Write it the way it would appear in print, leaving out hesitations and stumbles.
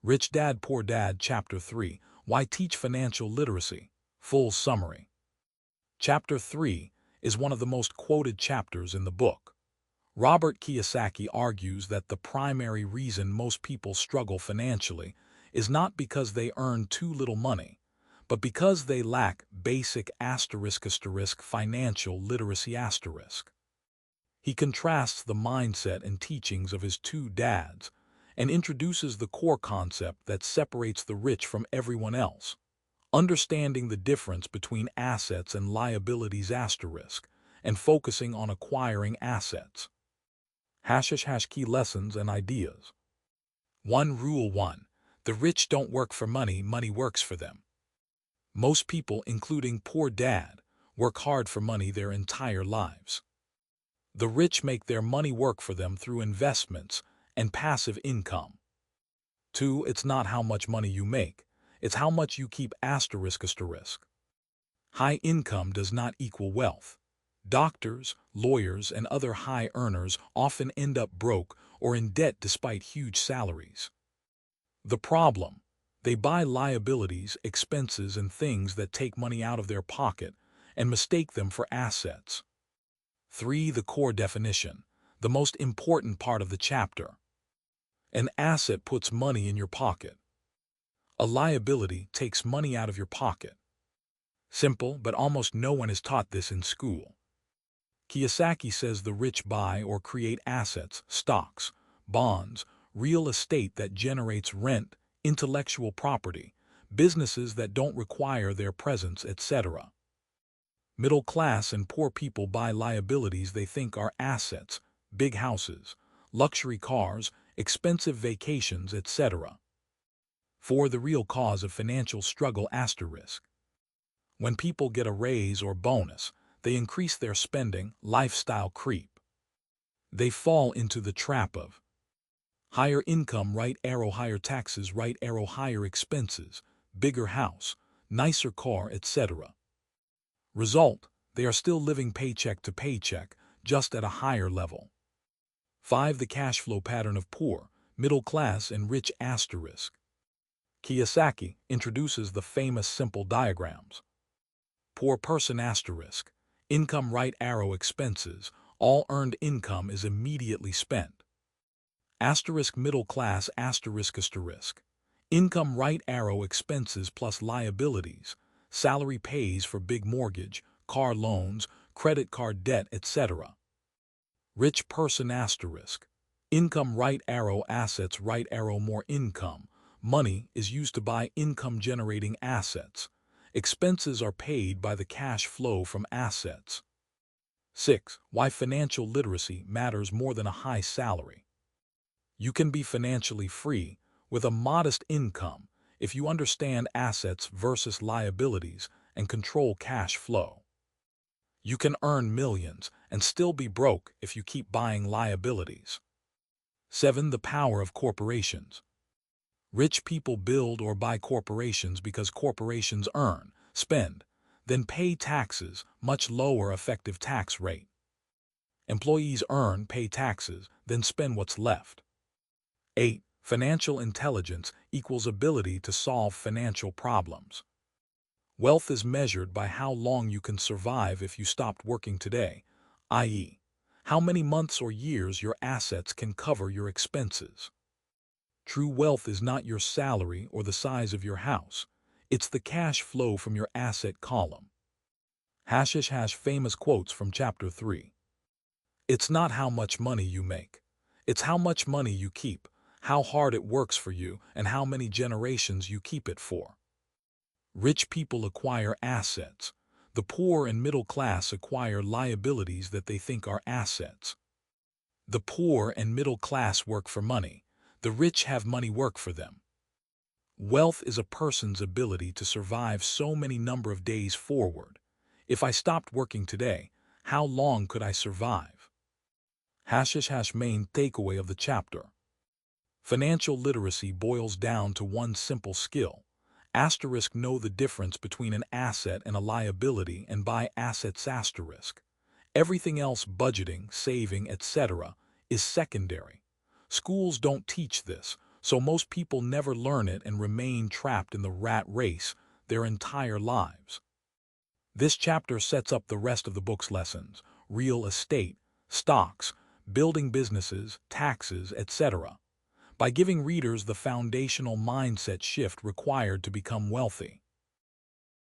Rich Dad Poor Dad Chapter 3, Why Teach Financial Literacy? Full Summary. Chapter 3 is one of the most quoted chapters in the book. Robert Kiyosaki argues that the primary reason most people struggle financially is not because they earn too little money, but because they lack basic financial literacy. He contrasts the mindset and teachings of his two dads and introduces the core concept that separates the rich from everyone else, understanding the difference between assets and liabilities and focusing on acquiring assets. Key lessons and ideas. 1. Rule 1. The rich don't work for money, money works for them. Most people, including Poor Dad, work hard for money their entire lives. The rich make their money work for them through investments and passive income. 2. It's not how much money you make, it's how much you keep. High income does not equal wealth. Doctors, lawyers, and other high earners often end up broke or in debt despite huge salaries. The problem: they buy liabilities, expenses, and things that take money out of their pocket and mistake them for assets. 3. The core definition, the most important part of the chapter. An asset puts money in your pocket. A liability takes money out of your pocket. Simple, but almost no one is taught this in school. Kiyosaki says the rich buy or create assets, stocks, bonds, real estate that generates rent, intellectual property, businesses that don't require their presence, etc. Middle class and poor people buy liabilities they think are assets, big houses, luxury cars, expensive vacations, etc. 4. The real cause of financial struggle. When people get a raise or bonus, they increase their spending, lifestyle creep. They fall into the trap of higher income, higher taxes, higher expenses, bigger house, nicer car, etc. Result: they are still living paycheck to paycheck, just at a higher level. 5. The cash flow pattern of poor, middle class, and rich. Kiyosaki introduces the famous simple diagrams. Poor person income expenses, all earned income is immediately spent. Middle class income expenses plus liabilities, salary pays for big mortgage, car loans, credit card debt, etc. Rich person income assets more income, money is used to buy income generating assets. Expenses are paid by the cash flow from assets. 6. Why financial literacy matters more than a high salary. You can be financially free with a modest income if you understand assets versus liabilities and control cash flow. You can earn millions and still be broke if you keep buying liabilities. 7. The power of corporations. Rich people build or buy corporations because corporations earn, spend, then pay taxes, much lower effective tax rate. Employees earn, pay taxes, then spend what's left. 8. Financial intelligence equals ability to solve financial problems. Wealth is measured by how long you can survive if you stopped working today, i.e., how many months or years your assets can cover your expenses. True wealth is not your salary or the size of your house. It's the cash flow from your asset column. Famous quotes from Chapter 3. It's not how much money you make. It's how much money you keep, how hard it works for you, and how many generations you keep it for. Rich people acquire assets. The poor and middle class acquire liabilities that they think are assets. The poor and middle class work for money. The rich have money work for them. Wealth is a person's ability to survive so many number of days forward. If I stopped working today, how long could I survive? Main takeaway of the chapter. Financial literacy boils down to one simple skill. Know the difference between an asset and a liability and buy assets. Everything else, budgeting, saving, etc., is secondary. Schools don't teach this, so most people never learn it and remain trapped in the rat race their entire lives. This chapter sets up the rest of the book's lessons: real estate, stocks, building businesses, taxes, etc., by giving readers the foundational mindset shift required to become wealthy.